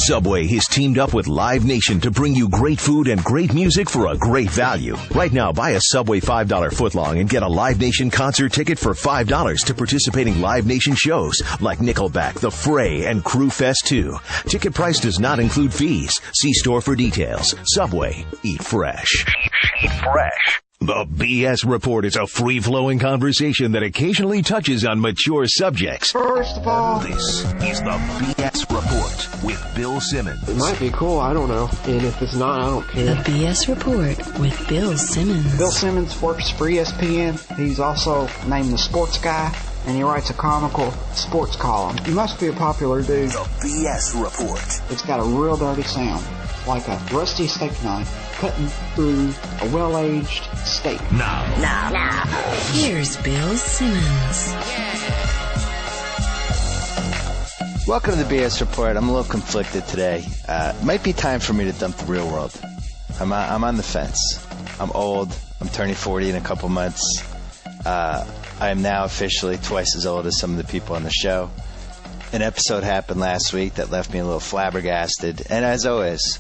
Subway has teamed up with Live Nation to bring you great food and great music for a great value. Right now, buy a Subway $5 footlong and get a Live Nation concert ticket for $5 to participating Live Nation shows like Nickelback, The Fray, and Crew Fest 2. Ticket price does not include fees. See store for details. Subway. Eat fresh. Eat fresh. The BS Report is a free-flowing conversation that occasionally touches on mature subjects. First of all, this is the BS Report with Bill Simmons. It might be cool, I don't know. And if it's not, I don't care. The BS Report with Bill Simmons. Bill Simmons works for ESPN. He's also named the sports guy, and he writes a comical sports column. He must be a popular dude. The BS Report. It's got a real dirty sound, like a rusty steak knife cutting through a well-aged steak. Now. Here's Bill Simmons. Welcome to the BS Report. I'm a little conflicted today. Might be time for me to dump the real world. I'm on the fence. I'm old. I'm turning 40 in a couple months. I am now officially twice as old as some of the people on the show. An episode happened last week that left me a little flabbergasted. And as always,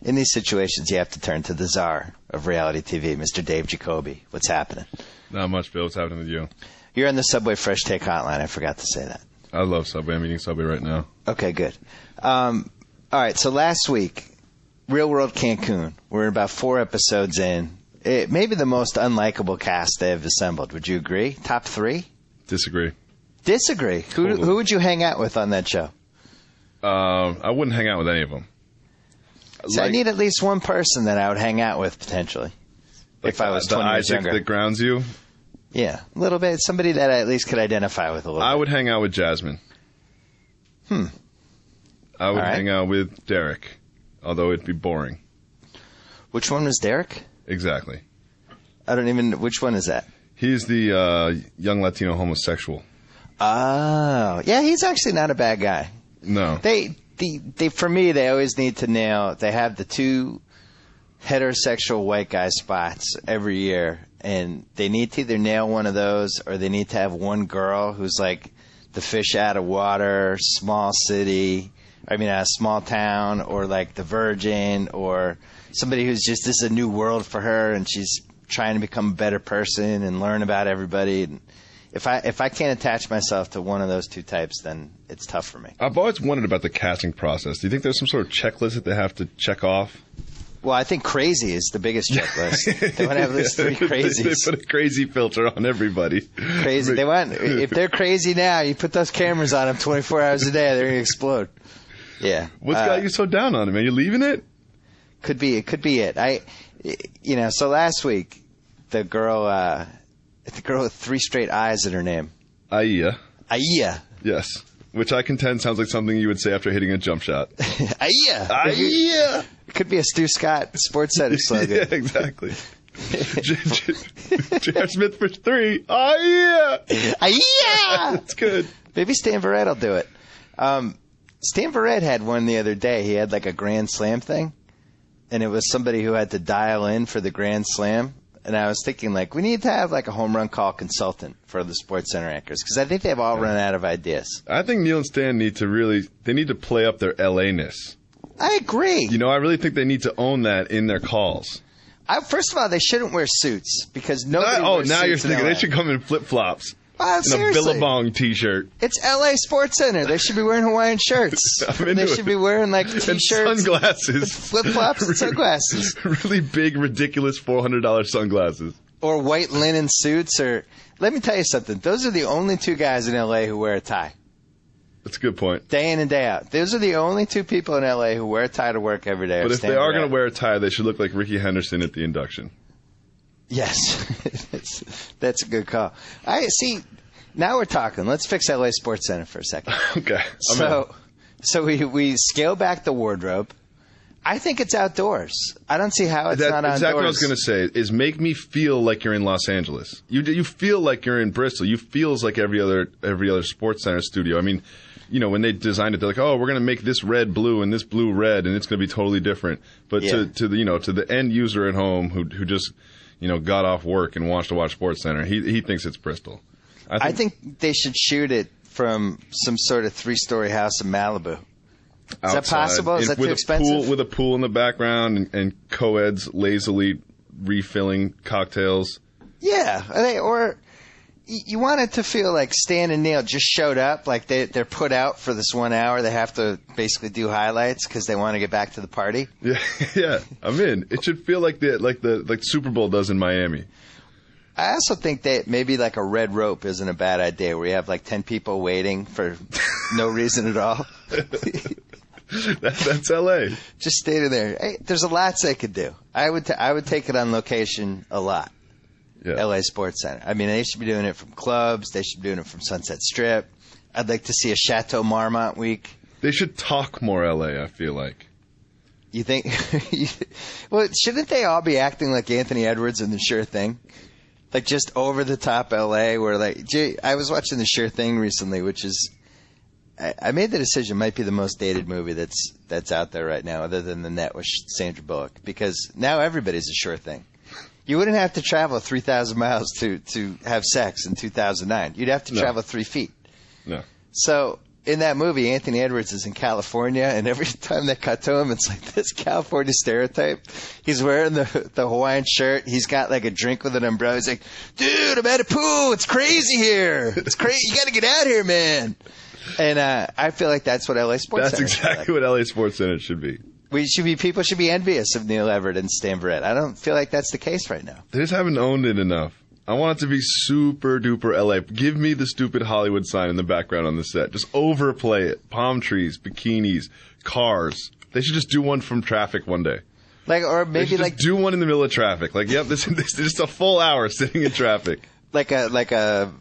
in these situations, you have to turn to the czar of reality TV, Mr. Dave Jacoby. What's happening? Not much, Bill. What's happening with you? You're on the Subway Fresh Take hotline. I forgot to say that. I love Subway. I'm eating Subway right now. Okay, good. All right, so last week, Real World Cancun. We're about 4 episodes in. It may be the most unlikable cast they have assembled. Would you agree? Top 3? Disagree. Disagree? Who would you hang out with on that show? I wouldn't hang out with any of them. So I need at least one person that I would hang out with, potentially, if I was 20 years younger. The Isaac that grounds you? Yeah, a little bit. Somebody that I at least could identify with a little bit. I would hang out with Jasmine. I would hang out with Derek, although it'd be boring. Which one was Derek? Exactly. I don't even... Which one is that? He's the young Latino homosexual. Oh. Yeah, he's actually not a bad guy. No. They for me, they always need to nail... They have the 2 heterosexual white guy spots every year, and they need to either nail one of those or they need to have one girl who's like the fish out of water, small city, a small town, or like the virgin, or somebody who's just, this is a new world for her and she's trying to become a better person and learn about everybody. And if I can't attach myself to one of those 2 types, then it's tough for me. I've always wondered about the casting process. Do you think there's some sort of checklist that they have to check off? Well, I think crazy is the biggest checklist. They want to have at least 3 crazies. They put a crazy filter on everybody. Crazy. They want, if they're crazy now, you put those cameras on them 24 hours a day, they're going to explode. Yeah. What's got you so down on it, man? You leaving it? Could be it. So last week, the girl with 3 straight I's in her name. Aya. Yes. Which I contend sounds like something you would say after hitting a jump shot. Aya. It could be a Stu Scott SportsCenter slogan. Yeah, exactly. J.R. Smith for 3. Aya. That's good. Maybe Stan Verrett will do it. Stan Verrett had one the other day. He had like a Grand Slam thing, and it was somebody who had to dial in for the Grand Slam. And I was thinking, like, we need to have, like, a home run call consultant for the SportsCenter anchors, because I think they've all run out of ideas. I think Neil and Stan need to play up their L.A.-ness. I agree. I really think they need to own that in their calls. First of all, they shouldn't wear suits, because nobody wears now suits you're thinking in LA. they should come in flip-flops. Seriously. And a Billabong T-shirt. It's L.A. SportsCenter. They should be wearing Hawaiian shirts. They should be wearing, like, T-shirts. And sunglasses. Flip-flops and sunglasses. Really big, ridiculous $400 sunglasses. Or white linen suits. Or let me tell you something. Those are the only 2 guys in L.A. who wear a tie. That's a good point. Day in and day out. Those are the only 2 people in L.A. who wear a tie to work every day. But if they are going to wear a tie, they should look like Ricky Henderson at the induction. Yes. That's a good call. See, now we're talking. Let's fix L.A. SportsCenter for a second. Okay. So we scale back the wardrobe. I think it's outdoors. I don't see how it's not outdoors. Exactly what I was going to say is make me feel like you're in Los Angeles. You feel like you're in Bristol. You feels like every other SportsCenter studio. I mean, when they designed it, they're like, oh, we're going to make this red blue and this blue red, and it's going to be totally different. But to the end user at home who just got off work and wants to watch SportsCenter, he thinks it's Bristol. I think they should shoot it from some sort of 3-story house in Malibu. Is that possible? Is that too expensive? With a pool in the background and co-eds lazily refilling cocktails. Yeah, or you want it to feel like Stan and Neil just showed up, like they're put out for this 1 hour. They have to basically do highlights because they want to get back to the party. Yeah, I'm in. It should feel like the Super Bowl does in Miami. I also think that maybe like a red rope isn't a bad idea, where you have like 10 people waiting for no reason at all. That's LA. Just standing there. Hey, there's a lot they could do. I would take it on location a lot. Yeah. LA SportsCenter. I mean, they should be doing it from clubs. They should be doing it from Sunset Strip. I'd like to see a Chateau Marmont week. They should talk more LA, I feel like. You think? Well, shouldn't they all be acting like Anthony Edwards in The Sure Thing? Like just over the top LA, where like, I was watching The Sure Thing recently, which is, I made the decision, might be the most dated movie that's out there right now, other than The Net with Sandra Bullock, because now everybody's a sure thing. You wouldn't have to travel 3,000 miles to have sex in 2009. You'd have to travel 3 feet. No. So in that movie, Anthony Edwards is in California, and every time they cut to him, it's like this California stereotype. He's wearing the Hawaiian shirt. He's got like a drink with an umbrella. He's like, dude, I'm at a pool. It's crazy here. It's crazy. You got to get out here, man. And I feel like that's what LA Sports That's Center exactly what LA SportsCenter should be. People should be envious of Neil Everett and Stan Barrett. I don't feel like that's the case right now. They just haven't owned it enough. I want it to be super duper LA. Give me the stupid Hollywood sign in the background on the set. Just overplay it. Palm trees, bikinis, cars. They should just do one from traffic one day. Or maybe just do one in the middle of traffic. Like, yep, this is just a full hour sitting in traffic. Like a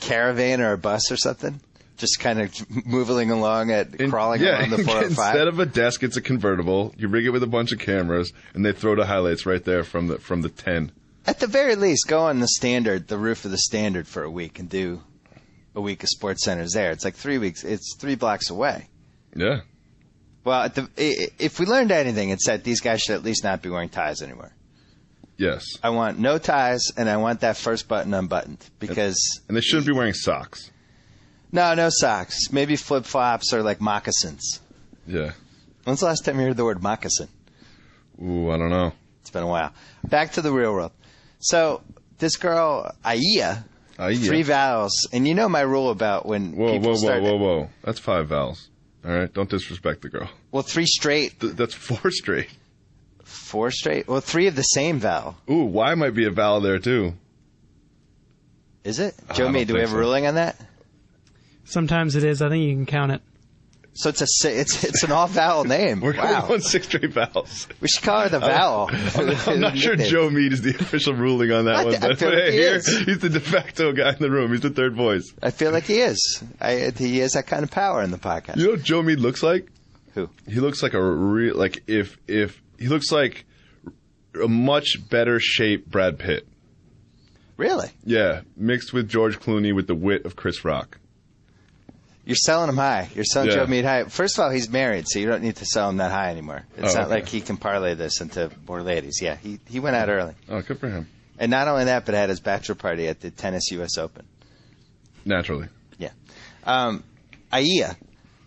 caravan or a bus or something. Just kind of moving along crawling along the 405. Instead of a desk, it's a convertible. You rig it with a bunch of cameras, and they throw the highlights right there from the 10. At the very least, go on the roof of the Standard for a week and do a week of SportsCenters there. It's like 3 weeks. It's 3 blocks away. Yeah. Well, if we learned anything, it's that these guys should at least not be wearing ties anymore. Yes. I want no ties, and I want that first button unbuttoned because. And they shouldn't be wearing socks. No socks. Maybe flip-flops or like moccasins. Yeah. When's the last time you heard the word moccasin? Ooh, I don't know. It's been a while. Back to the real world. So this girl, Aya, 3 vowels. And you know my rule about when people start... Whoa. That's 5 vowels. All right? Don't disrespect the girl. Well, 3 straight. That's 4 straight. 4 straight? Well, 3 of the same vowel. Ooh, Y might be a vowel there, too. Is it? Joe Mee, do we have a ruling on that? Sometimes it is. I think you can count it. So it's an all-vowel name. We're going 6 straight vowels. We should call her the vowel. I'm not sure Joe Mead is the official ruling on that one. But hey, he's the de facto guy in the room. He's the third voice. I feel like he is. He has that kind of power in the podcast. You know what Joe Mead looks like? Who? He looks like if he looks like a much better shaped Brad Pitt. Really? Yeah, mixed with George Clooney with the wit of Chris Rock. You're selling him high. You're selling Joe Mead high. First of all, he's married, so you don't need to sell him that high anymore. It's not like he can parlay this into more ladies. Yeah, he went out early. Oh, good for him. And not only that, but had his bachelor party at the tennis U.S. Open. Naturally. Yeah. Aya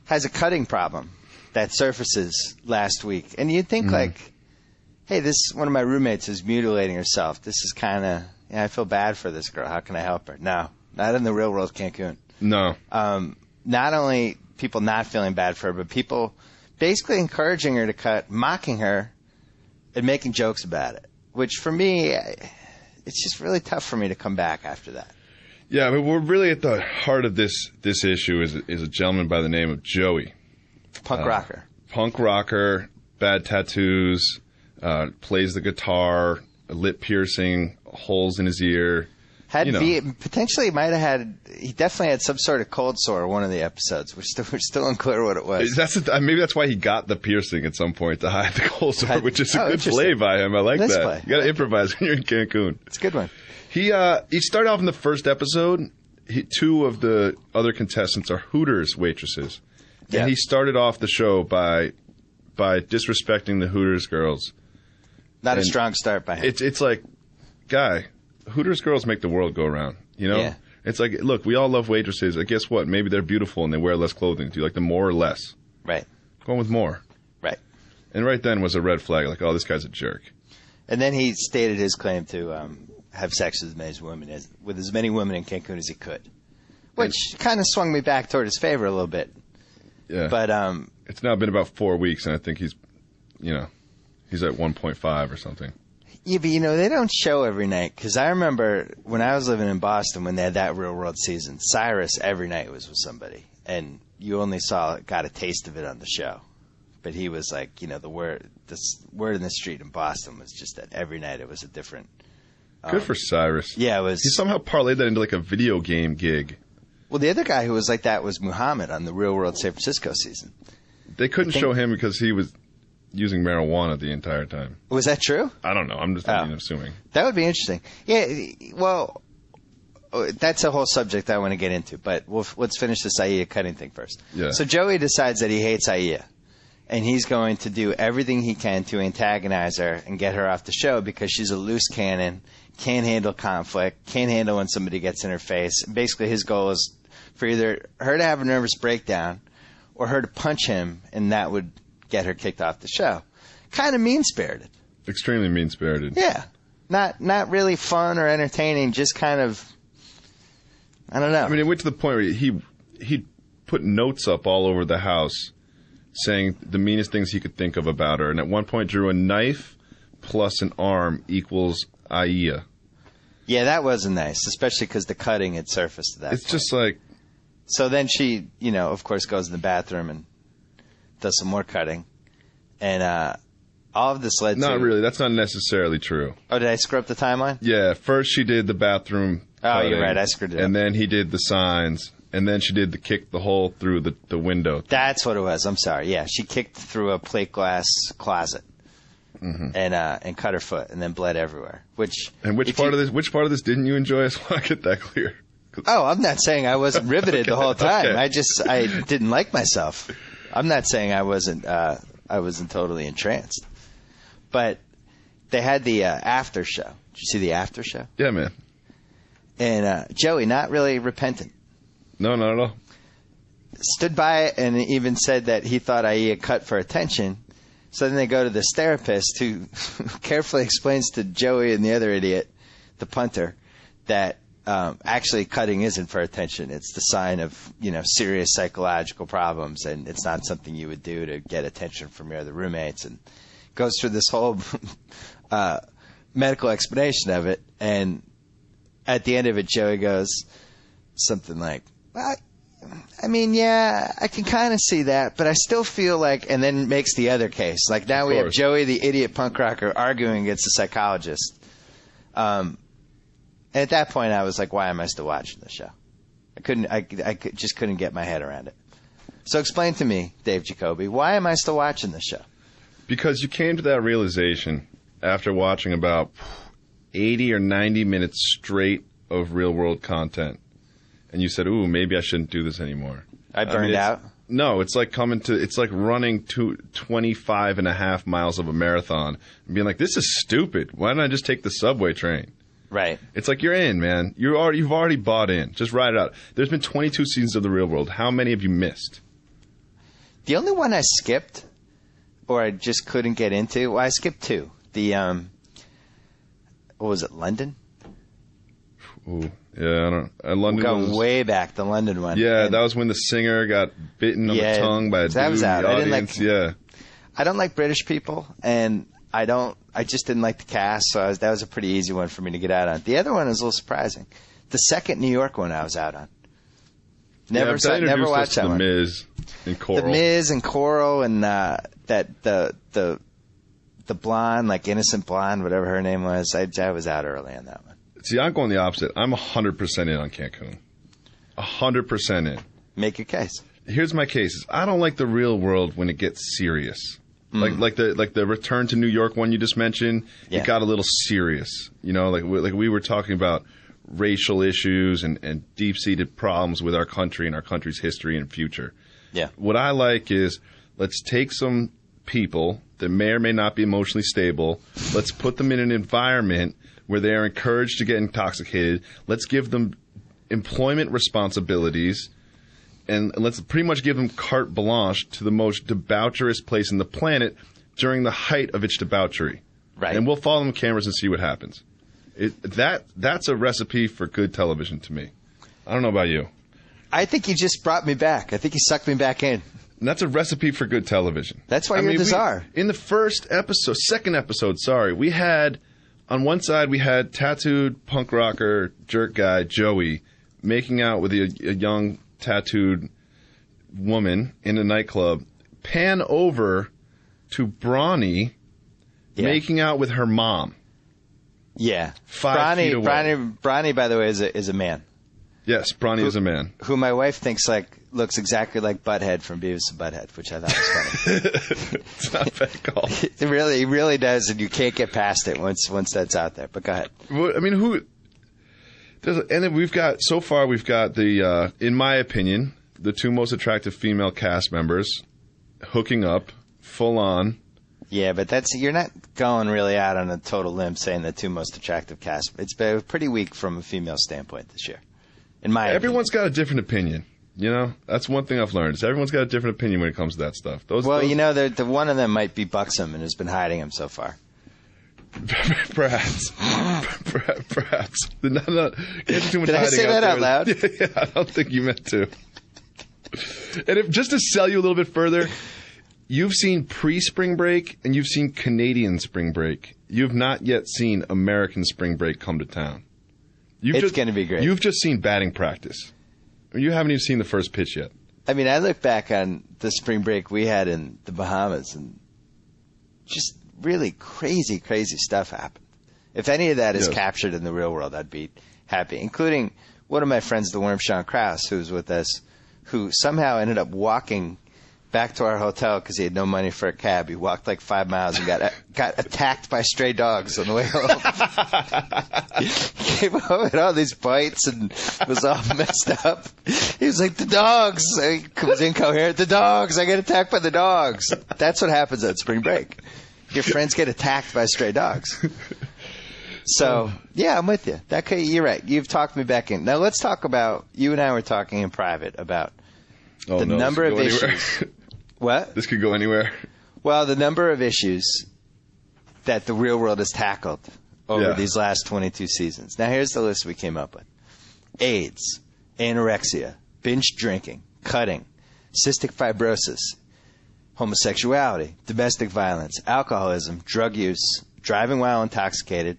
has a cutting problem that surfaces last week. And you'd think hey, one of my roommates is mutilating herself. This is kind of, I feel bad for this girl. How can I help her? No, not in the real world, Cancun. No. Not only people not feeling bad for her, but people basically encouraging her to cut, mocking her, and making jokes about it. Which for me, it's just really tough for me to come back after that. Yeah, I mean, we're really at the heart of this issue is a gentleman by the name of Joey. Punk rocker. Punk rocker, bad tattoos, plays the guitar, a lip piercing, holes in his ear. Potentially he definitely had some sort of cold sore one of the episodes. We're still unclear what it was. Maybe that's why he got the piercing at some point to hide the cold sore, which is a good play by him. I like that. Play. You got to improvise when you're in Cancun. It's a good one. He started off in the first episode. 2 of the other contestants are Hooters waitresses, and he started off the show by disrespecting the Hooters girls. Not a strong start by him. It's like, guy, Hooters girls make the world go around, you know? Yeah. It's like, look, we all love waitresses. Guess what? Maybe they're beautiful and they wear less clothing. Do you like them more or less? Right. Going with more. Right. And right then was a red flag, like, oh, this guy's a jerk. And then he stated his claim to have sex with as many women in Cancun as he could, which kind of swung me back toward his favor a little bit. Yeah. But it's now been about 4 weeks, and I think he's at 1.5 or something. Yeah, but they don't show every night, because I remember when I was living in Boston when they had that Real World season, Cyrus every night was with somebody, and you only got a taste of it on the show. But he was like, the word in the street in Boston was just that every night it was a different. Good for Cyrus. Yeah, it was. He somehow parlayed that into like a video game gig. Well, the other guy who was like that was Muhammad on the Real World San Francisco season. They couldn't show him because he was using marijuana the entire time. Was that true? I don't know. I'm just assuming. That would be interesting. Yeah, well, that's a whole subject I want to get into, but let's finish this Aiya cutting thing first. Yeah. So Joey decides that he hates Aiya, and he's going to do everything he can to antagonize her and get her off the show because she's a loose cannon, can't handle conflict, can't handle when somebody gets in her face. Basically, his goal is for either her to have a nervous breakdown or her to punch him, and that would get her kicked off the show. Kind of mean-spirited. Extremely mean-spirited. Yeah. Not really fun or entertaining, just kind of, I don't know. I mean, it went to the point where he put notes up all over the house saying the meanest things he could think of about her, and at one point drew a knife plus an arm equals Aiya. Yeah, that wasn't nice, especially because the cutting had surfaced at that point. It's just like... So then she, of course, goes in the bathroom and does some more cutting. And all of this led to... Not really. That's not necessarily true. Oh, did I screw up the timeline? Yeah. First she did the bathroom cutting, you're right. I screwed it up. And then he did the signs. And then she did the kick the hole through the window. That's what it was. I'm sorry. Yeah, she kicked through a plate glass closet. Mm-hmm. And cut her foot and then bled everywhere. Which part of this didn't you enjoy? I just want to get that clear. Oh, I'm not saying I wasn't riveted the whole time. Okay. I didn't like myself. I'm not saying I wasn't totally entranced. But they had the after show. Did you see the after show? Yeah, man. And Joey, not really repentant. No, not at all. Stood by it and even said that he thought Aiya cut for attention. So then they go to this therapist who carefully explains to Joey and the other idiot, the punter, that actually cutting isn't for attention. It's the sign of, serious psychological problems, and it's not something you would do to get attention from your other roommates. And goes through this whole medical explanation of it. And at the end of it, Joey goes something like, I mean, yeah, I can kind of see that, but I still feel like, and then makes the other case. Like now we have Joey, the idiot punk rocker, arguing against the psychologist. And at that point, I was like, why am I still watching the show? I just couldn't get my head around it. So explain to me, Dave Jacoby, why am I still watching this show? Because you came to that realization after watching about 80 or 90 minutes straight of real world content. And you said, ooh, maybe I shouldn't do this anymore. I burned out? No, it's like running 25 and a half miles of a marathon and being like, this is stupid. Why don't I just take the subway train? Right. It's like you're in, man. You've already bought in. Just ride it out. There's been 22 seasons of The Real World. How many have you missed? The only one I skipped, or I just couldn't get into, well, I skipped two. The, what was it, London? Ooh, yeah, I don't. London was way back, the London one. Yeah, that was when the singer got bitten on the tongue by a dude. That was out. I don't like British people, and I just didn't like the cast, so that was a pretty easy one for me to get out on. The other one was a little surprising. The second New York one I was out on. Never watched that one. The Miz and Coral. The Miz and Coral and the blonde, like innocent blonde, whatever her name was. I was out early on that one. See, I'm going the opposite. I'm 100% in on Cancun. 100% in. Make your case. Here's my case. I don't like The Real World when it gets serious. Like the Return to New York one you just mentioned. Yeah. It got a little serious. Like we were talking about racial issues and deep-seated problems with our country and our country's history and future. Yeah. What I like is let's take some people that may or may not be emotionally stable. Let's put them in an environment where they are encouraged to get intoxicated. Let's give them employment responsibilities and let's pretty much give them carte blanche to the most debaucherous place in the planet during the height of its debauchery. Right. And we'll follow them cameras and see what happens. That's a recipe for good television to me. I don't know about you. I think you just brought me back. I think you sucked me back in. And that's a recipe for good television. That's why you're the czar. In the second episode, we had, on one side, we had tattooed punk rocker jerk guy Joey making out with a young tattooed woman in a nightclub. Pan over to Bronny making out with her mom. Yeah. 5 feet away. Bronny, by the way, is a man. Yes, Bronny is a man. Who my wife thinks looks exactly like Butthead from Beavis and Butthead, which I thought was funny. It's not a bad call. It really does, and you can't get past it once that's out there. But go ahead. Well, I mean, and then we've got the, in my opinion, the two most attractive female cast members hooking up, full on. Yeah, but you're not going really out on a total limb saying the two most attractive cast. It's been pretty weak from a female standpoint this year. In my opinion. Everyone's got a different opinion. You know, that's one thing I've learned. Is everyone's got a different opinion when it comes to that stuff. The one of them might be buxom and has been hiding him so far. Perhaps. No, can't do too much Did I say that out loud? Yeah, I don't think you meant to. And just to sell you a little bit further, you've seen pre-spring break and you've seen Canadian spring break. You've not yet seen American spring break come to town. It's going to be great. You've just seen batting practice. You haven't even seen the first pitch yet. I mean, I look back on the spring break we had in the Bahamas, and just really crazy, crazy stuff happened. If any of that is captured in the real world, I'd be happy, including one of my friends, the worm Sean Krause, who was with us, who somehow ended up walking back to our hotel because he had no money for a cab. He walked like 5 miles and got attacked by stray dogs on the way home. He came home with all these bites and was all messed up. He was like, the dogs. He was incoherent. The dogs. I get attacked by the dogs. That's what happens at spring break. Your friends get attacked by stray dogs. So, yeah, I'm with you. You're right. You've talked me back in. Now let's talk about, you and I were talking in private about the number of issues. What? This could go anywhere. Well, the number of issues that the real world has tackled over these last 22 seasons. Now, here's the list we came up with. AIDS, anorexia, binge drinking, cutting, cystic fibrosis, homosexuality, domestic violence, alcoholism, drug use, driving while intoxicated,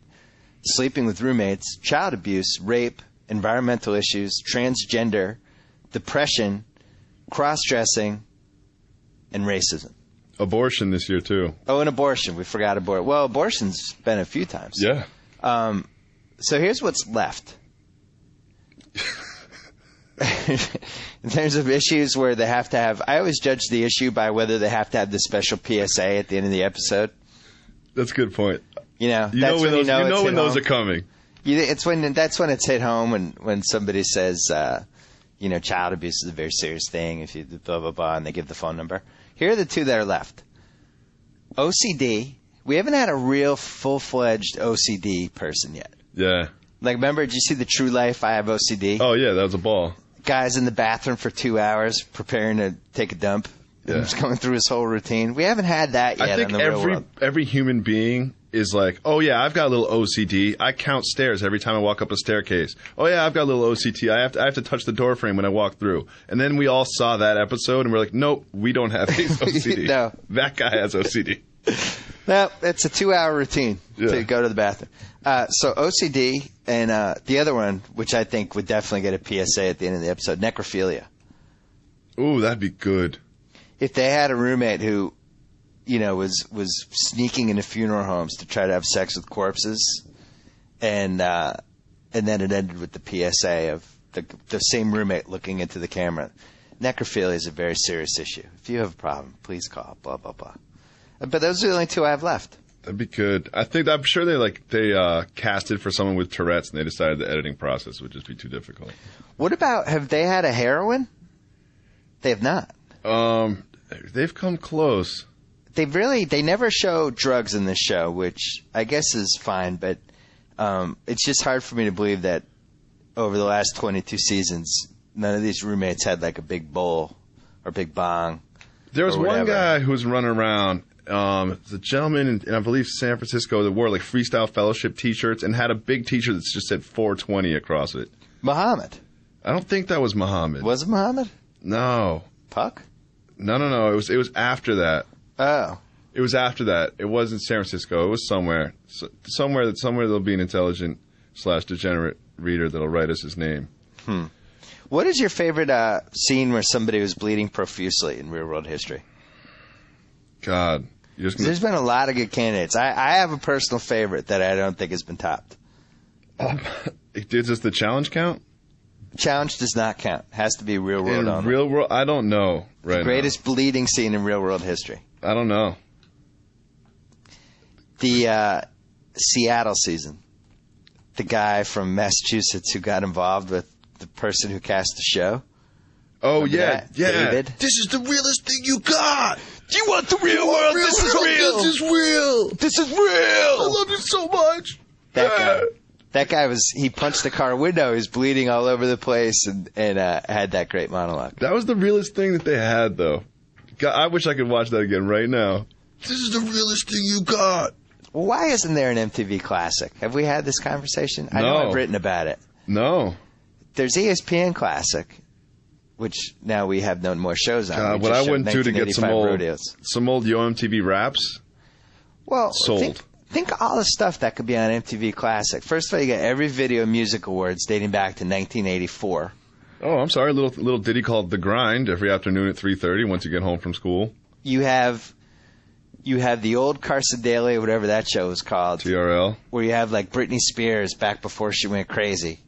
sleeping with roommates, child abuse, rape, environmental issues, transgender, depression, cross-dressing, and racism. Abortion this year, too. Oh, and abortion. We forgot abortion. Well, abortion's been a few times. Yeah. So here's what's left. In terms of issues where they have to have... I always judge the issue by whether they have to have the special PSA at the end of the episode. That's a good point. You know when those are coming. That's when it's hit home when somebody says, child abuse is a very serious thing. If you blah, blah, blah, and they give the phone number. Here are the two that are left. OCD. We haven't had a real full-fledged OCD person yet. Yeah. Like, remember, did you see the True Life, I Have OCD? Oh, yeah, that was a ball. Guy's in the bathroom for 2 hours preparing to take a dump. Yeah. And just going through his whole routine. We haven't had that yet in the real world. Every human being is like, oh, yeah, I've got a little OCD. I count stairs every time I walk up a staircase. Oh, yeah, I've got a little OCD. I have to touch the door frame when I walk through. And then we all saw that episode, and we're like, nope, we don't have OCD. No. That guy has OCD. No, it's a 2-hour routine to go to the bathroom. So OCD and the other one, which I think would definitely get a PSA at the end of the episode, necrophilia. Ooh, that'd be good. If they had a roommate who, was sneaking into funeral homes to try to have sex with corpses, and then it ended with the PSA of the same roommate looking into the camera. Necrophilia is a very serious issue. If you have a problem, please call. Blah blah blah. But those are the only two I have left. That'd be good. I'm sure they casted for someone with Tourette's, and they decided the editing process would just be too difficult. What about, have they had a heroine? They have not. They've come close. They never show drugs in this show, which I guess is fine, but it's just hard for me to believe that over the last 22 seasons none of these roommates had like a big bowl or big bong. There was one guy who was running around. The gentleman in I believe San Francisco that wore like Freestyle Fellowship T-shirts and had a big T-shirt that just said 420 across it. Muhammad. I don't think that was Muhammad. Was it Muhammad? No. Puck? No. It was after that. Oh. It was after that. It wasn't San Francisco. It was somewhere. Somewhere there'll be an intelligent / degenerate reader that'll write us his name. What is your favorite scene where somebody was bleeding profusely in real world history? God. There's been a lot of good candidates. I have a personal favorite that I don't think has been topped. Does the challenge count? Challenge does not count. Has to be real world. In real world, I don't know. Right. The greatest bleeding scene in real world history. I don't know. The Seattle season. The guy from Massachusetts who got involved with the person who cast the show. Oh, Remember yeah. that? Yeah. David? This is the realest thing you got. Do you want the real world? This is real. This is real. This is real. I love you so much. That guy he punched the car window. He was bleeding all over the place and had that great monologue. That was the realest thing that they had, though. God, I wish I could watch that again right now. This is the realest thing you got. Why isn't there an MTV Classic? Have we had this conversation? I know No. I've written about it. No. There's ESPN Classic, which now we have no more shows on. God, We what just I showed wouldn't do to get 1985 some old Yo MTV raps. Well, sold. Think all the stuff that could be on MTV Classic. First of all, you got every Video Music Awards dating back to 1984. Oh, I'm sorry. A little ditty called The Grind every afternoon at 3:30 once you get home from school. You have the old Carson Daly, whatever that show was called. TRL. Where you have like Britney Spears back before she went crazy.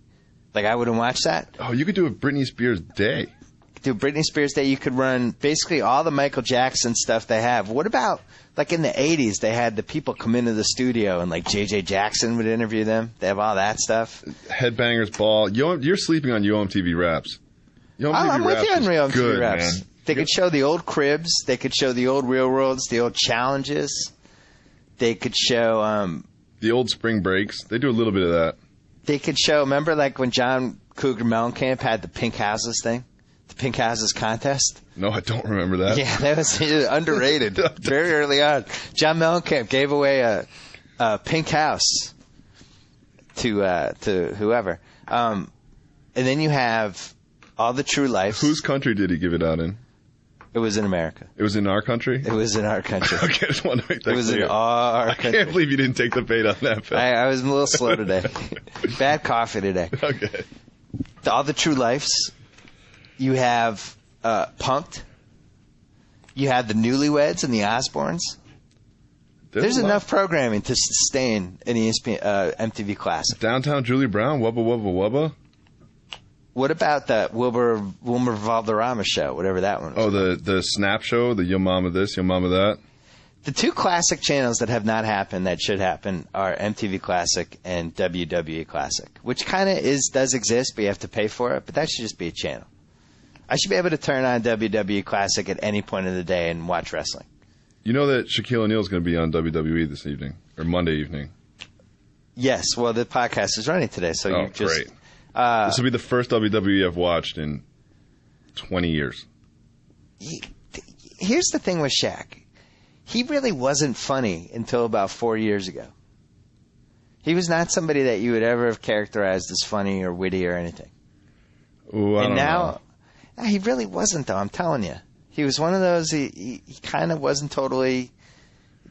Like, I wouldn't watch that. Oh, you could do a Britney Spears day. Do Britney Spears Day. You could run basically all the Michael Jackson stuff they have. What about, like in the 80s, they had the people come into the studio and like J.J. Jackson would interview them. They have all that stuff. Headbangers Ball. You're sleeping on Yo MTV raps. Yo MTV I'm with raps you on is Real MTV good, Raps. man. They could show the old cribs. They could show the old Real Worlds, the old challenges. They could show... the old spring breaks. They do a little bit of that. They could show... Remember like when John Cougar Mellencamp had the Pink Houses thing? The Pink Houses contest? No, I don't remember that. Yeah, that was underrated. Very early on. John Mellencamp gave away a pink house to whoever. And then you have all the True Life. Whose country did he give it out in? It was in America. It was in our country? It was in our country. Okay, I just want to make that It was clear. in our country. I can't believe you didn't take the bait on that, Phil. I was a little slow today. Bad coffee today. Okay. All the True Lives. You have Punk'd. You have the Newlyweds and the Osbournes. There's enough programming to sustain an ESPN MTV Classic. Downtown Julie Brown, Wubba Wubba Wubba. What about the Wilbur Valderrama show, whatever that one was? Oh, the Snap Show, the Yo Mama this, Yo Mama that. The two classic channels that have not happened that should happen are MTV Classic and WWE Classic, which kind of does exist, but you have to pay for it. But that should just be a channel. I should be able to turn on WWE Classic at any point of the day and watch wrestling. You know that Shaquille O'Neal is going to be on WWE this evening, or Monday evening. Yes, well, the podcast is running today, so you just... Great. This will be the first WWE I've watched in 20 years. Here's the thing with Shaq. He really wasn't funny until about 4 years ago. He was not somebody that you would ever have characterized as funny or witty or anything. Ooh, I don't know. He really wasn't, though, I'm telling you. He was one of those, he kind of wasn't totally,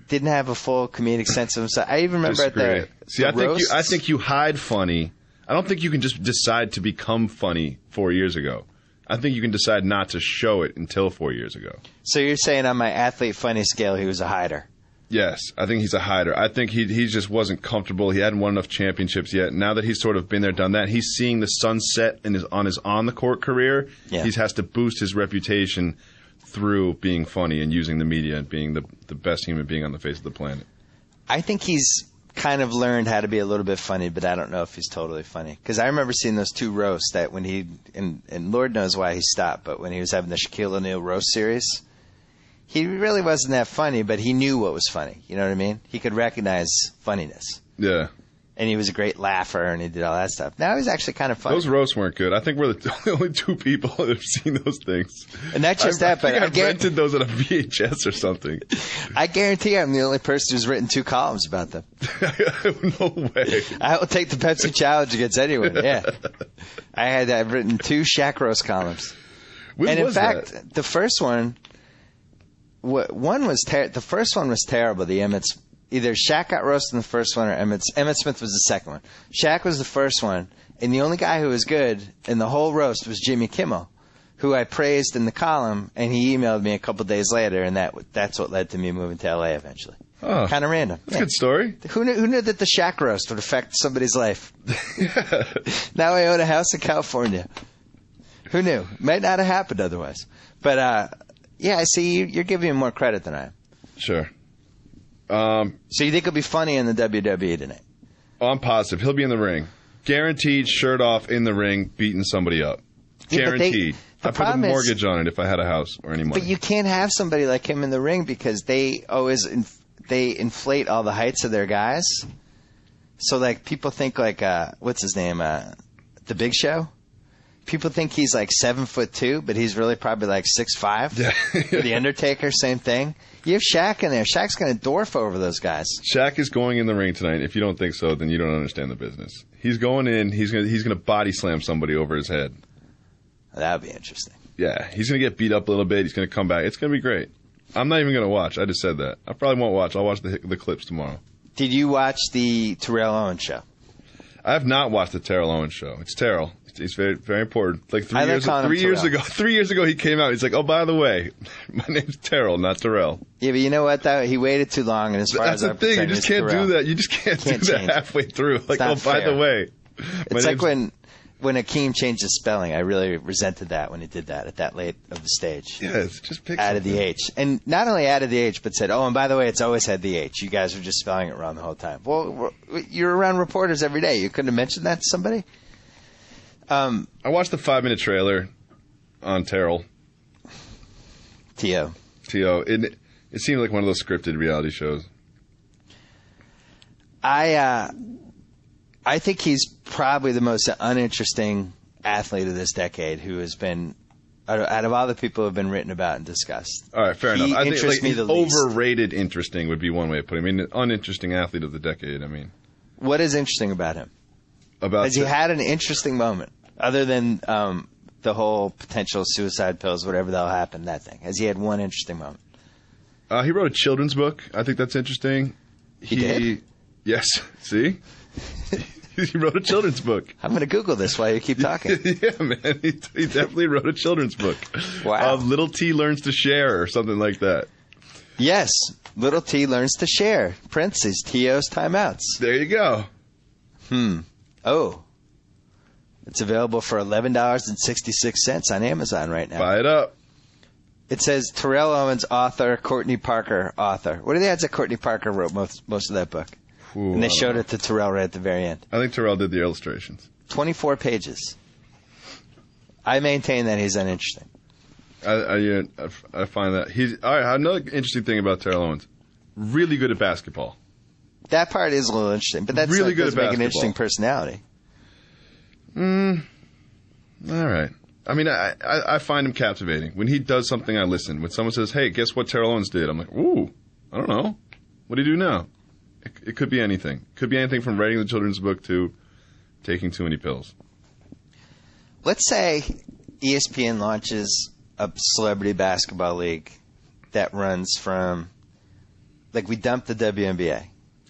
didn't have a full comedic sense of himself. I even remember Disagree. at See, I think you hide funny. I don't think you can just decide to become funny 4 years ago. I think you can decide not to show it until 4 years ago. So you're saying on my athlete funny scale, he was a hider? Yes, I think he's a hider. I think he just wasn't comfortable. He hadn't won enough championships yet. Now that he's sort of been there, done that, he's seeing the sunset in his on-the-court career. Yeah. He has to boost his reputation through being funny and using the media and being the best human being on the face of the planet. I think he's kind of learned how to be a little bit funny, but I don't know if he's totally funny. Because I remember seeing those two roasts that when he, and Lord knows why he stopped, but when he was having the Shaquille O'Neal roast series, he really wasn't that funny, but he knew what was funny. You know what I mean? He could recognize funniness. Yeah. And he was a great laugher, and he did all that stuff. Now he's actually kind of funny. Those roasts weren't good. I think we're the only two people that have seen those things. And not just that, but I rented those at a VHS or something. I guarantee I'm the only person who's written 2 columns about them. No way. I will take the Pepsi challenge against anyone. Yeah, I've written 2 Shaq roast columns. When and was in fact, that? the first one, the first one was terrible. The Emmett's. Either Shaq got roasted in the first one or Emmitt Smith was the second one. Shaq was the first one, and the only guy who was good in the whole roast was Jimmy Kimmel, who I praised in the column, and he emailed me a couple days later, and that's what led to me moving to L.A. eventually. Oh, kind of random. That's a good story. Who knew that the Shaq roast would affect somebody's life? Now I own a house in California. Who knew? Might not have happened otherwise. But, I see you're giving him more credit than I am. Sure. So you think he'll be funny in the WWE tonight? Oh, I'm positive. He'll be in the ring. Guaranteed, shirt off, in the ring, beating somebody up. Guaranteed. I put a mortgage on it if I had a house or any money. But you can't have somebody like him in the ring because they always they inflate all the heights of their guys. So, like, people think, like, what's his name? The Big Show? People think he's like 7'2", but he's really probably like 6'5". Yeah. The Undertaker, same thing. You have Shaq in there. Shaq's going to dwarf over those guys. Shaq is going in the ring tonight. If you don't think so, then you don't understand the business. He's going in. He's going to body slam somebody over his head. That would be interesting. Yeah, he's going to get beat up a little bit. He's going to come back. It's going to be great. I'm not even going to watch. I just said that. I probably won't watch. I'll watch the clips tomorrow. Did you watch the Terrell Owens show? I have not watched the Terrell Owens show. It's Terrell. It's very, very important. Like 3 years ago, he came out. He's like, "Oh, by the way, my name's Terrell, not Terrell." Yeah, but you know what? Though he waited too long, and as far that's as the thing, you just can't do that. You just can't do that halfway through. Like, oh, by the way, it's like when Akeem changed his spelling. I really resented that when he did that at that late of the stage. Yeah, just pick added the H, and not only added the H, but said, "Oh, and by the way, it's always had the H. You guys were just spelling it wrong the whole time." Well, you're around reporters every day. You couldn't have mentioned that to somebody. I watched the 5-minute trailer on Terrell. T.O. It seemed like one of those scripted reality shows. I think he's probably the most uninteresting athlete of this decade who has been, out of all the people who have been written about and discussed. All right, fair enough. I think interests me the least. Overrated interesting would be one way of putting it. I mean, an uninteresting athlete of the decade, I mean. What is interesting about him? Has he had an interesting moment? Other than the whole potential suicide pills, whatever that'll happen, that thing. Has he had one interesting moment? He wrote a children's book. I think that's interesting. He did? Yes. See? He wrote a children's book. I'm going to Google this while you keep talking. Yeah, man. He definitely wrote a children's book. Wow. Little T Learns to Share or something like that. Yes. Little T Learns to Share. Parentheses. T.O.'s timeouts. There you go. Oh. It's available for $11.66 on Amazon right now. Buy it up. It says Terrell Owens, author, Courtney Parker, author. What are the odds that Courtney Parker wrote most of that book? Ooh, and they showed it to Terrell right at the very end. I think Terrell did the illustrations. 24 pages. I maintain that he's uninteresting. I find that he's... All right, another interesting thing about Terrell Owens. Really good at basketball. That part is a little interesting, but that's really good does at make an basketball. interesting personality. All right. I mean, I find him captivating. When he does something, I listen. When someone says, "Hey, guess what Terrell Owens did?" I'm like, "Ooh, I don't know. What do you do now?" It could be anything. It could be anything from writing the children's book to taking too many pills. Let's say ESPN launches a celebrity basketball league that runs from, like, we dump the WNBA.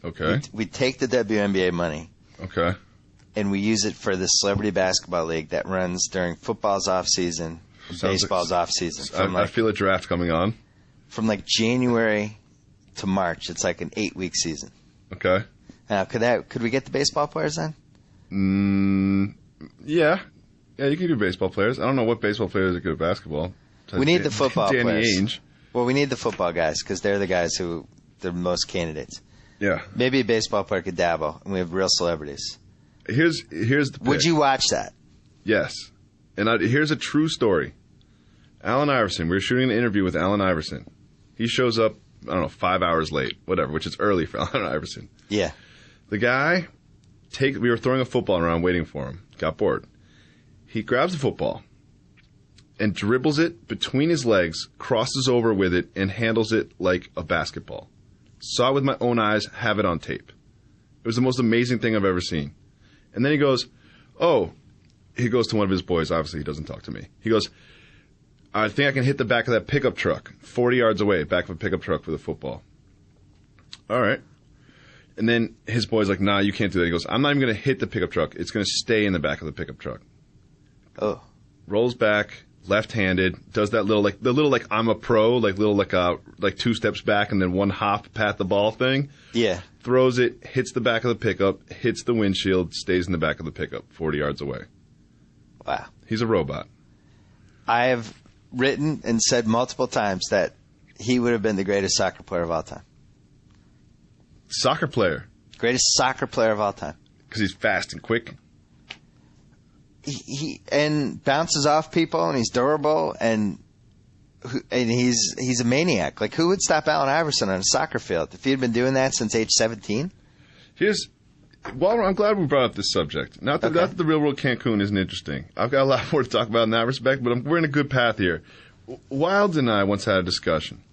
Okay. We take the WNBA money. Okay. And we use it for the celebrity basketball league that runs during football's off season, baseball's off season. I feel a draft coming on. From like January to March, it's like an 8-week season. Okay. Now, could we get the baseball players then? Yeah. Yeah, you can do baseball players. I don't know what baseball players are good at basketball. We need the football Danny players. Ainge. Well, we need the football guys because they're the guys who they're the most candidates. Yeah. Maybe a baseball player could dabble, and we have real celebrities. Here's the pick. Would you watch that? Yes. And here's a true story. Allen Iverson. We were shooting an interview with Allen Iverson. He shows up, I don't know, 5 hours late, whatever, which is early for Allen Iverson. Yeah. The guy We were throwing a football around waiting for him. Got bored. He grabs the football and dribbles it between his legs, crosses over with it, and handles it like a basketball. Saw it with my own eyes, have it on tape. It was the most amazing thing I've ever seen. And then he goes to one of his boys. Obviously, he doesn't talk to me. He goes, I think I can hit the back of that pickup truck, 40 yards away, back of a pickup truck with a football. All right. And then his boy's like, nah, you can't do that. He goes, I'm not even going to hit the pickup truck. It's going to stay in the back of the pickup truck. Oh. Rolls back, left-handed, does that little I'm a pro, like 2 steps back and then 1 hop, pat the ball thing. Yeah. Throws it, hits the back of the pickup, hits the windshield, stays in the back of the pickup, 40 yards away. Wow. He's a robot. I have written and said multiple times that he would have been the greatest soccer player of all time. Soccer player. Greatest soccer player of all time. Because he's fast and quick. He and bounces off people, and he's durable, and he's a maniac. Like, who would stop Allen Iverson on a soccer field if he had been doing that since age 17? I'm glad we brought up this subject. Not that the real world Cancun isn't interesting. I've got a lot more to talk about in that respect, but we're in a good path here. Wilds and I once had a discussion.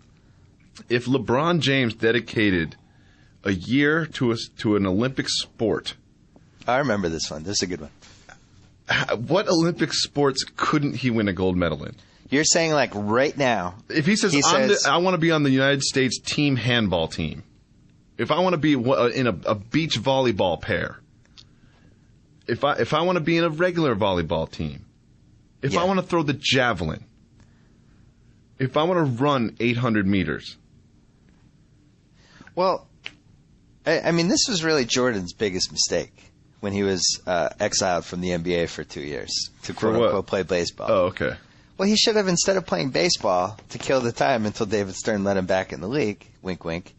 If LeBron James dedicated a year to an Olympic sport. I remember this one. This is a good one. What Olympic sports couldn't he win a gold medal in? You're saying, like, right now. If he says, I want to be on the United States team handball team. If I want to be in a beach volleyball pair. If I want to be in a regular volleyball team. If I want to throw the javelin. If I want to run 800 meters. Well, I mean, this was really Jordan's biggest mistake when he was exiled from the NBA for 2 years to quote-unquote play baseball. Oh, okay. Well, he should have, instead of playing baseball to kill the time until David Stern let him back in the league, wink, wink,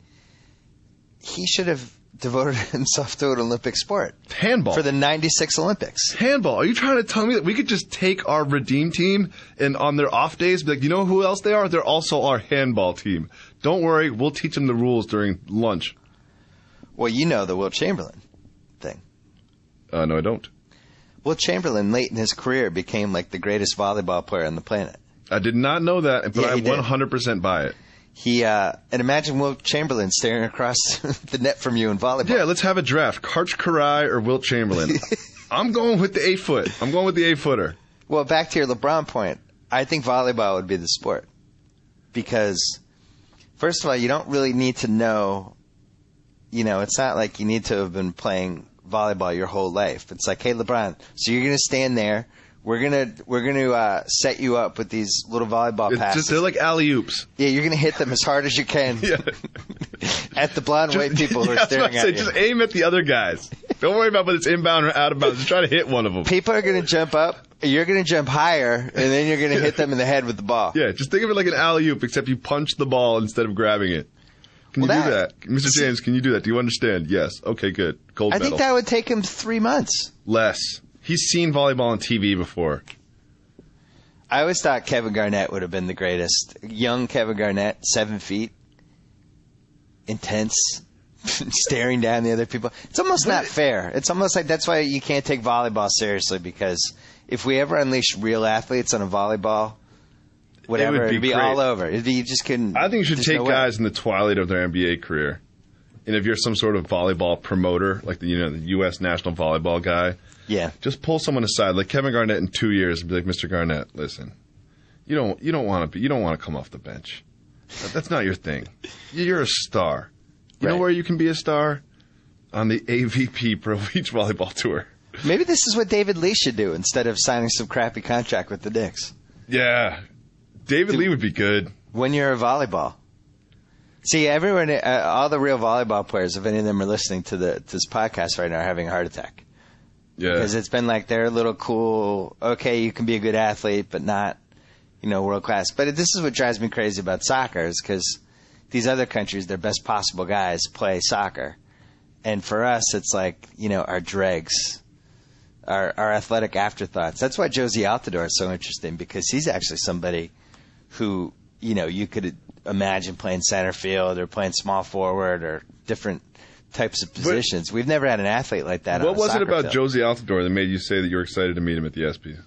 he should have devoted himself to an Olympic sport. Handball. For the 96 Olympics. Handball. Are you trying to tell me that we could just take our Redeem team and on their off days be like, you know who else they are? They're also our handball team. Don't worry, we'll teach them the rules during lunch. Well, you know the Wilt Chamberlain thing. No, I don't. Wilt Chamberlain, late in his career, became like the greatest volleyball player on the planet. I did not know that, but I 100% buy it. And imagine Wilt Chamberlain staring across the net from you in volleyball. Yeah, let's have a draft. Karch Kiraly or Wilt Chamberlain. I'm going with the 8-foot. I'm going with the 8-footer. Well, back to your LeBron point, I think volleyball would be the sport. Because, first of all, you don't really need to know, it's not like you need to have been playing volleyball your whole life. It's like, hey, LeBron, so you're going to stand there. We're gonna set you up with these little volleyball passes. They're like alley-oops. Yeah, you're gonna hit them as hard as you can at the blonde white people who are staring at you. Just aim at the other guys. Don't worry about whether it's inbound or out of bounds. Just try to hit one of them. People are gonna jump up. You're gonna jump higher, and then you're gonna hit them in the head with the ball. Yeah, just think of it like an alley-oop, except you punch the ball instead of grabbing it. Can you do that? Mr. James, can you do that? Do you understand? Yes. Okay, good. Gold medal. I think that would take him 3 months. Less. He's seen volleyball on TV before. I always thought Kevin Garnett would have been the greatest. Young Kevin Garnett, 7 feet, intense, staring down the other people. It's almost not fair. It's almost like that's why you can't take volleyball seriously, because if we ever unleash real athletes on a volleyball, whatever, it'd be all over. You just couldn't. I think you should take guys in the twilight of their NBA career. And if you're some sort of volleyball promoter, like the U.S. national volleyball guy, yeah, just pull someone aside, like Kevin Garnett in 2 years, and be like, Mr. Garnett, listen, you don't want to come off the bench. That's not your thing. You're a star. You know where you can be a star? On the AVP Pro Beach Volleyball Tour. Maybe this is what David Lee should do instead of signing some crappy contract with the Knicks. Yeah, David Lee would be good. When you're a volleyball. See, everyone, all the real volleyball players, if any of them are listening to this podcast right now, are having a heart attack. Yeah. Because it's been like they're a little cool, okay, you can be a good athlete, but not, world class. But this is what drives me crazy about soccer, is because these other countries, their best possible guys play soccer. And for us, it's like, our dregs, our athletic afterthoughts. That's why Josie Altidore is so interesting, because he's actually somebody who, you could imagine playing center field or playing small forward or different types of positions. We've never had an athlete like that. What was it about field. Josie Altidore that made you say that you were excited to meet him at the ESPYs?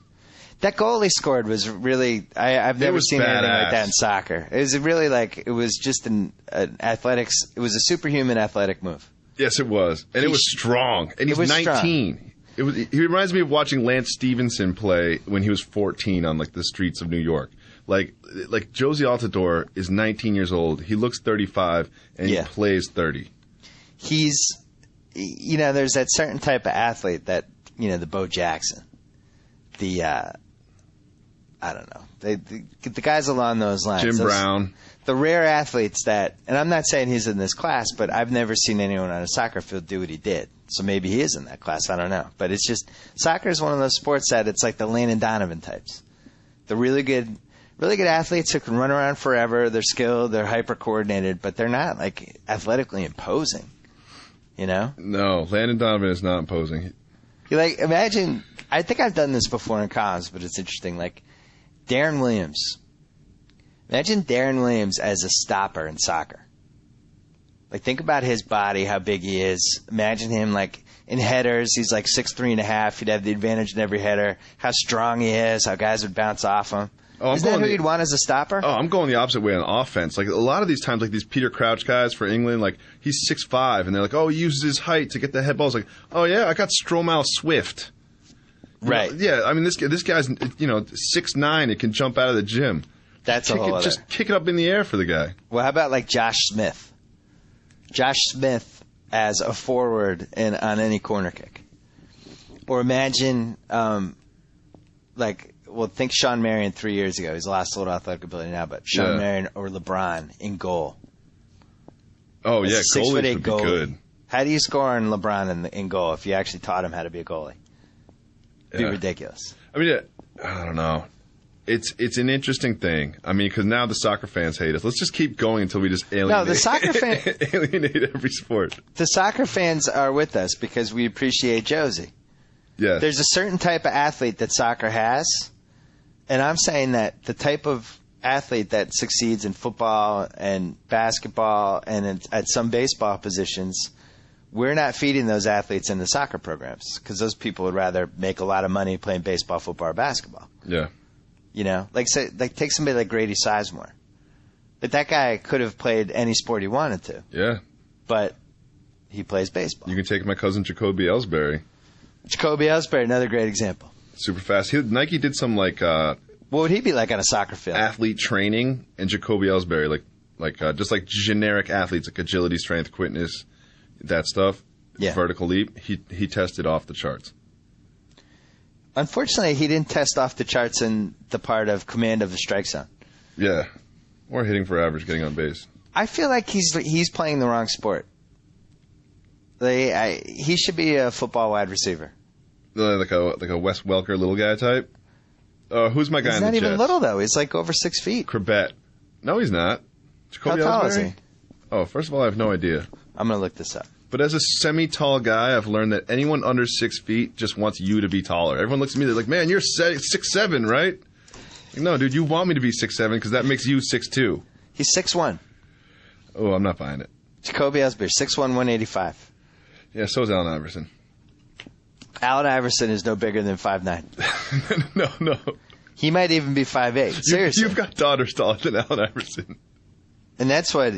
That goal he scored was really, I've never seen anything like that in soccer. It was really it was just an athletics, it was a superhuman athletic move. Yes, it was. And it was strong. And he's 19. He reminds me of watching Lance Stevenson play when he was 14 on like the streets of New York. Like Josie Altidore is 19 years old. He looks 35 and he plays 30. He's, there's that certain type of athlete that, the Bo Jackson, I don't know. The guys along those lines. Jim Brown. The rare athletes that, and I'm not saying he's in this class, but I've never seen anyone on a soccer field do what he did. So maybe he is in that class. I don't know. But it's just, soccer is one of those sports that it's like the Landon Donovan types. The really good athletes who can run around forever. They're skilled. They're hyper coordinated, but they're not like athletically imposing. No, Landon Donovan is not imposing. Imagine, I think I've done this before in college, but it's interesting. Like, Darren Williams. Imagine Darren Williams as a stopper in soccer. Like, think about his body, how big he is. Imagine him, like, in headers. He's like 6'3.5". He'd have the advantage in every header. How strong he is. How guys would bounce off him. Isn't that who you'd want as a stopper? Oh, I'm going the opposite way on offense. Like, a lot of these times, like, these Peter Crouch guys for England, like, he's 6'5", and they're like, oh, he uses his height to get the head balls. Like, oh, yeah, I got Stromal Swift. Right. Yeah, I mean, this guy's, 6'9", it can jump out of the gym. That's a whole other. Just kick it up in the air for the guy. Well, how about, like, Josh Smith? Josh Smith as a forward on any corner kick. Or imagine, think Sean Marion 3 years ago. He's lost a little athletic ability now, but Sean Marion or LeBron in goal. Oh, yeah, goalies would be good. How do you score on LeBron in goal if you actually taught him how to be a goalie? It'd be ridiculous. I mean, I don't know. It's an interesting thing. I mean, because now the soccer fans hate us. Let's just keep going until we just alienate. No, the soccer alienate every sport. The soccer fans are with us because we appreciate Josie. Yeah. There's a certain type of athlete that soccer has, and I'm saying that the type of athlete that succeeds in football and basketball and at some baseball positions, we're not feeding those athletes in the soccer programs because those people would rather make a lot of money playing baseball, football, or basketball. Yeah. Take somebody like Grady Sizemore. But that guy could have played any sport he wanted to. Yeah. But he plays baseball. You can take my cousin Jacoby Ellsbury. Jacoby Ellsbury, another great example. Super fast. Nike did some what would he be like on a soccer field? Athlete training, and Jacoby Ellsbury, just like generic athletes, like agility, strength, quickness, that stuff. Yeah. Vertical leap. He tested off the charts. Unfortunately, he didn't test off the charts in the part of command of the strike zone. Yeah. Or hitting for average, getting on base. I feel like he's playing the wrong sport. He should be a football wide receiver. Like a Wes Welker little guy type? Who's my guy He's in the Jets? He's not even little, though. He's like over 6 feet. Corbett. No, he's not. Jacoby How tall Ellsbury? is he? Oh, first of all, I have no idea. I'm going to look this up. But as a semi-tall guy, I've learned that anyone under 6 feet just wants you to be taller. Everyone looks at me, they're like, man, you're 6'7", right? No, dude, you want me to be 6'7", because that makes you 6'2". He's 6'1". Oh, I'm not buying it. Jacoby Ellsbury, 6'1", 185. Yeah, so is Allen Iverson. Allen Iverson is no bigger than 5'9". No. He might even be 5'8". Seriously. You've got daughters taller than Allen Iverson. And that's what,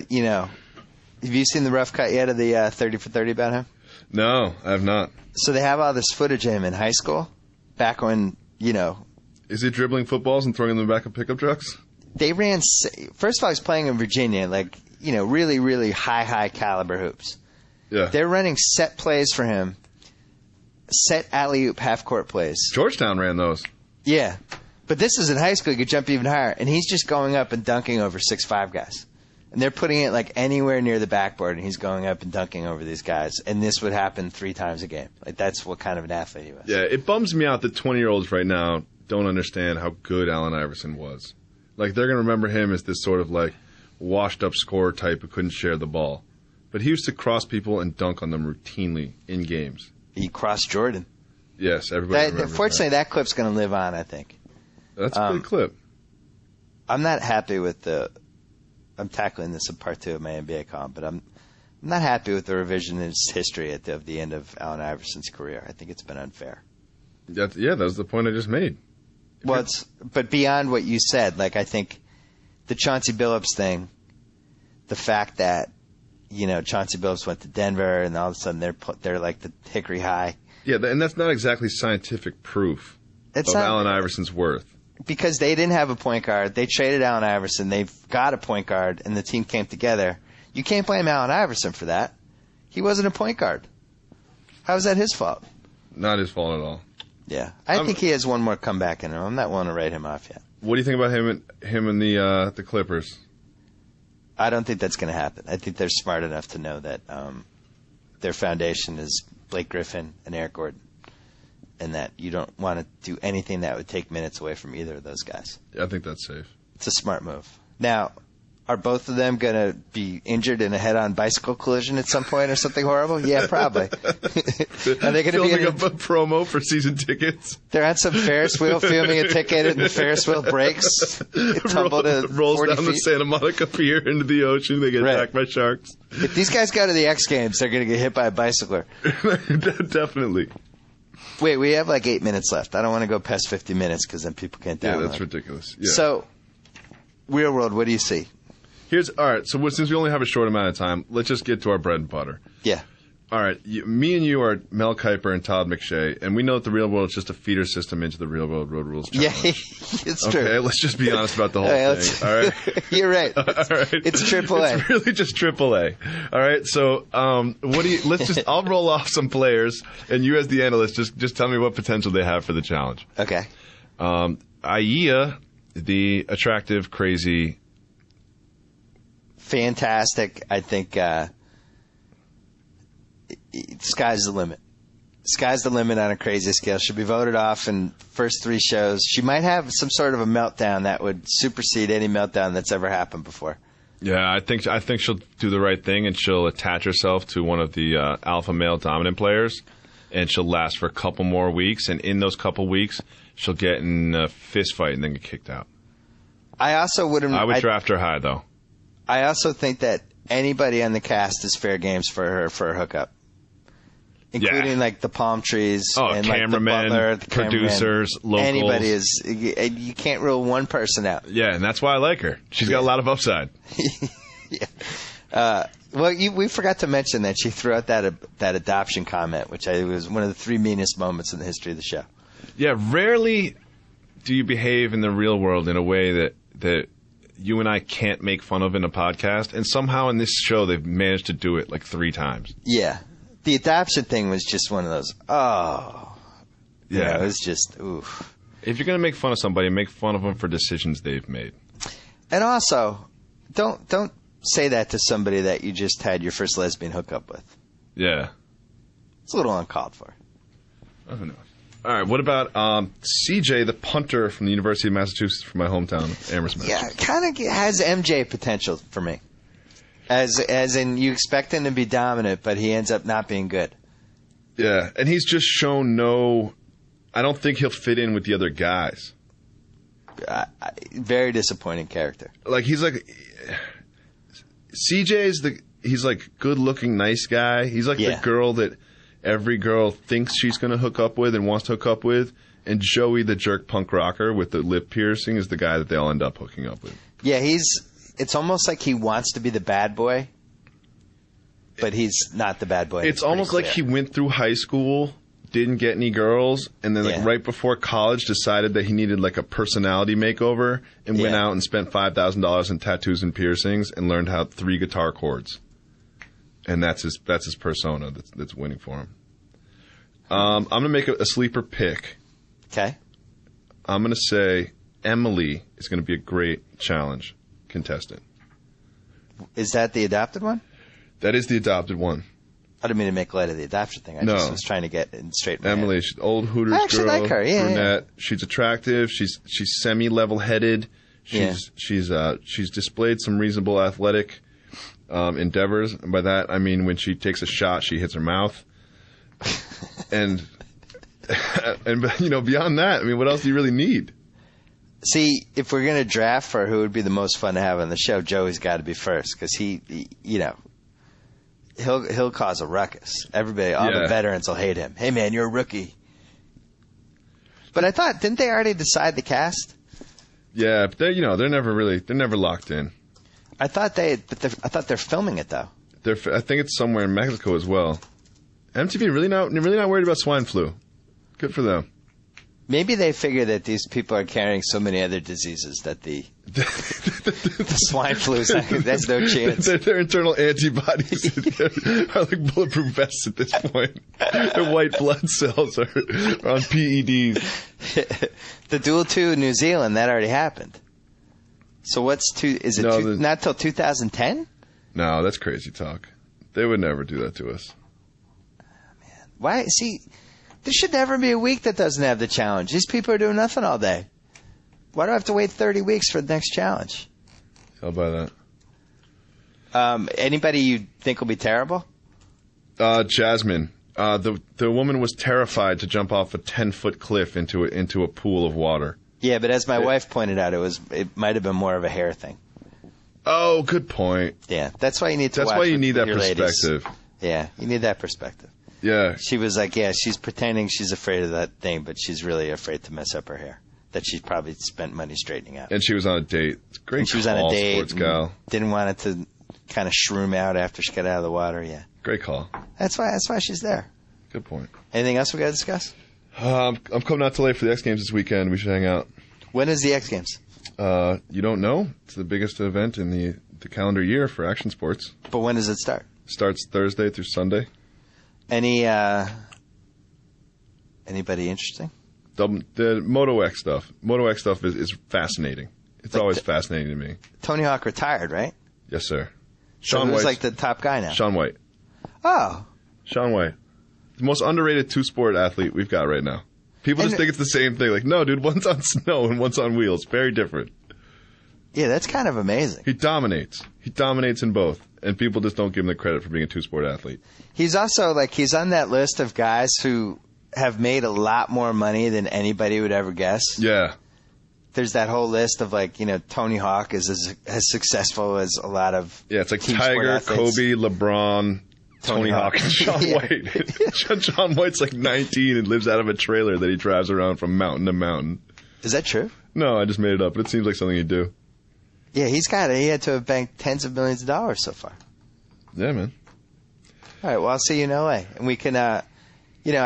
have you seen the rough cut yet of the 30 for 30 about him? No, I have not. So they have all this footage of him in high school, back when, Is he dribbling footballs and throwing them back of pickup trucks? They ran, first of all, he's playing in Virginia, really, really high caliber hoops. Yeah. They're running set plays for him, set alley-oop half-court plays. Georgetown ran those. Yeah. But this is in high school, you could jump even higher, and he's just going up and dunking over 6'5" guys. And they're putting it anywhere near the backboard, and he's going up and dunking over these guys. And this would happen 3 times a game. That's what kind of an athlete he was. Yeah, it bums me out that 20-year-olds right now don't understand how good Allen Iverson was. They're going to remember him as this sort of washed-up scorer type who couldn't share the ball. But he used to cross people and dunk on them routinely in games. He crossed Jordan. Yes, everybody remembers fortunately, that clip's going to live on, I think. That's a good clip. I'm not happy with I'm tackling this in part 2 of my NBA column, but I'm not happy with the revisionist history of the end of Allen Iverson's career. I think it's been unfair. That was the point I just made. Well, but beyond what you said, like I think the Chauncey Billups thing, the fact that Chauncey Billups went to Denver and all of a sudden they're like the Hickory High. Yeah, and that's not exactly scientific proof of Allen Iverson's worth. Because they didn't have a point guard. They traded Allen Iverson. They've got a point guard, and the team came together. You can't blame Allen Iverson for that. He wasn't a point guard. How is that his fault? Not his fault at all. Yeah. I think he has one more comeback in him. I'm not willing to write him off yet. What do you think about him and the Clippers? I don't think that's going to happen. I think they're smart enough to know that their foundation is Blake Griffin and Eric Gordon, and that you don't want to do anything that would take minutes away from either of those guys. Yeah, I think that's safe. It's a smart move. Now, are both of them going to be injured in a head-on bicycle collision at some point or something horrible? Yeah, probably. Are they going to be filming a promo for season tickets? They're on some Ferris wheel filming a ticket, and the Ferris wheel breaks. It rolls 40 down feet. the Santa Monica Pier into the ocean. They get attacked by sharks. If these guys go to the X Games, they're going to get hit by a bicycler. Definitely. Wait, we have like 8 minutes left. I don't want to go past 50 minutes because then people can't download. Yeah, that's ridiculous. Yeah. So, real world, what do you see? All right, so since we only have a short amount of time, let's just get to our bread and butter. Yeah. All right, me and you are Mel Kiper and Todd McShay, and we know that the real world is just a feeder system into the real world road rules challenge. Yeah, it's true. Okay, let's just be honest about the whole thing. All right, you're right. All right. It's AAA. It's really just AAA. All right, so I'll roll off some players, and you as the analyst, just tell me what potential they have for the challenge. Okay. Aya, the attractive, crazy. Fantastic. I think sky's the limit. Sky's the limit on a crazy scale. She'll be voted off in first 3 shows. She might have some sort of a meltdown that would supersede any meltdown that's ever happened before. Yeah, I think she'll do the right thing, and she'll attach herself to one of the alpha male dominant players, and she'll last for a couple more weeks. And in those couple weeks, she'll get in a fist fight and then get kicked out. I would draft her high, though. I also think that anybody on the cast is fair games for her for a hookup, including like the palm trees and cameramen, like the butler, the producers, locals. Anybody is. You can't rule one person out. Yeah, and that's why I like her. She's got a lot of upside. Yeah. We forgot to mention that she threw out that adoption comment, which was one of the 3 meanest moments in the history of the show. Yeah, rarely do you behave in the real world in a way that you and I can't make fun of in a podcast, and somehow in this show they've managed to do it like 3 times. Yeah. The adoption thing was just one of those, it was just, oof. If you're going to make fun of somebody, make fun of them for decisions they've made. And also, don't say that to somebody that you just had your first lesbian hookup with. Yeah. It's a little uncalled for. I don't know. All right, what about CJ, the punter from the University of Massachusetts, from my hometown, Amherst, Massachusetts? Yeah, kind of has MJ potential for me. As in, you expect him to be dominant, but he ends up not being good. Yeah, and he's just shown I don't think he'll fit in with the other guys. Very disappointing character. Like, he's like good-looking, nice guy. He's like the girl that every girl thinks she's going to hook up with and wants to hook up with. And Joey, the jerk punk rocker with the lip piercing, is the guy that they'll end up hooking up with. Yeah, it's almost like he wants to be the bad boy, but he's not the bad boy. It's almost like he went through high school, didn't get any girls, and then right before college decided that he needed like a personality makeover and went out and spent $5,000 in tattoos and piercings and learned how 3 guitar chords. And that's his persona that's winning for him. I'm going to make a sleeper pick. Okay. I'm going to say Emily is going to be a great challenge contestant. Is that the adopted one? That is the adopted one. I didn't mean to make light of the adoption thing. I just was trying to get it straight. Emily, she's old Hooters girl. I actually like her. Yeah, brunette. Yeah. She's attractive. She's semi-level-headed. She's displayed some reasonable athletic endeavors. And by that, I mean when she takes a shot, she hits her mouth. and beyond that, I mean, what else do you really need? See, if we're going to draft for who would be the most fun to have on the show, Joey's got to be first because he he'll cause a ruckus. Everybody, all the veterans will hate him. Hey, man, you're a rookie. But I thought, didn't they already decide the cast? Yeah, but they're never locked in. I thought they're filming it though. I think it's somewhere in Mexico as well. MTV really not worried about swine flu. Good for them. Maybe they figure that these people are carrying so many other diseases that the swine flu, there's no chance. Their internal antibodies are like bulletproof vests at this point. Their white blood cells are on PEDs. The duel to New Zealand, that already happened. So not till 2010? No, that's crazy talk. They would never do that to us. Man, why? See, there should never be a week that doesn't have the challenge. These people are doing nothing all day. Why do I have to wait 30 weeks for the next challenge? I'll buy that. Anybody you think will be terrible? Jasmine. The woman was terrified to jump off a 10-foot cliff into a pool of water. Yeah, but as my wife pointed out, it might have been more of a hair thing. Oh, good point. Yeah, that's why you need to. That's watch why you need that perspective. perspective. Yeah, you need that perspective. Yeah. She was like, yeah, she's pretending she's afraid of that thing, but she's really afraid to mess up her hair. That she's probably spent money straightening out. And she was on a date. It's great. And she was on a date. Sports gal. Didn't want it to kind of shroom out after she got out of the water. Yeah. Great call. That's why she's there. Good point. Anything else we got to discuss? I'm coming out to LA for the X Games this weekend. We should hang out. When is the X Games? You don't know? It's the biggest event in the calendar year for action sports. But when does it start? Starts Thursday through Sunday. Anybody interesting? The Moto X stuff. Moto X stuff is fascinating. It's like always fascinating to me. Tony Hawk retired, right? Yes, sir. Sean White's like the top guy now. Shaun White. Oh. Shaun White. The most underrated two-sport athlete we've got right now. People just think it's the same thing. Like, no, dude, one's on snow and one's on wheels. Very different. Yeah, that's kind of amazing. He dominates. He dominates in both. And people just don't give him the credit for being a two-sport athlete. He's also, he's on that list of guys who have made a lot more money than anybody would ever guess. Yeah. There's that whole list of, Tony Hawk is as successful as a lot of it's like team Tiger, sport athletes. Kobe, LeBron, Tony Hawk, and Shaun White. Shaun White's 19 and lives out of a trailer that he drives around from mountain to mountain. Is that true? No, I just made it up, but it seems like something he'd do. Yeah, he had to have banked tens of millions of dollars so far. Yeah, man. All right, well, I'll see you in L.A. And we can, I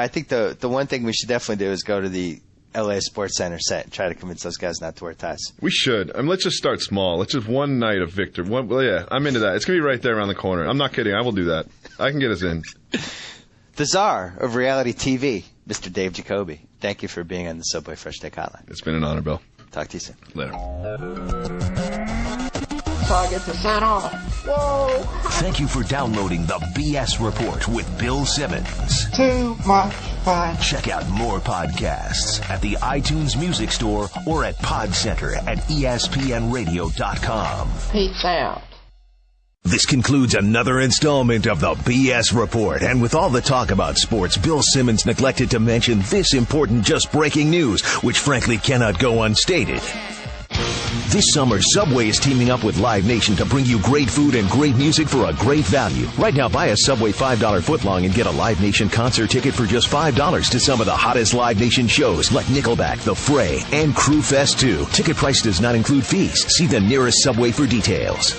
think the one thing we should definitely do is go to the L.A. SportsCenter set and try to convince those guys not to wear ties. We should. Let's just start small. Let's just one night of victory. I'm into that. It's going to be right there around the corner. I'm not kidding. I will do that. I can get us in. The czar of reality TV, Mr. Dave Jacoby. Thank you for being on the Subway Fresh Take Hotline. It's been an honor, Bill. Talk to you soon. Later. So I get to sign off. Whoa! Thank you for downloading the BS Report with Bill Simmons. Too much fun. Check out more podcasts at the iTunes Music Store or at PodCenter at ESPNRadio.com. Peace out. This concludes another installment of the BS Report. And with all the talk about sports, Bill Simmons neglected to mention this important just breaking news, which frankly cannot go unstated. This summer, Subway is teaming up with Live Nation to bring you great food and great music for a great value. Right now, buy a Subway $5 footlong and get a Live Nation concert ticket for just $5 to some of the hottest Live Nation shows like Nickelback, The Fray, and Crew Fest 2. Ticket price does not include fees. See the nearest Subway for details.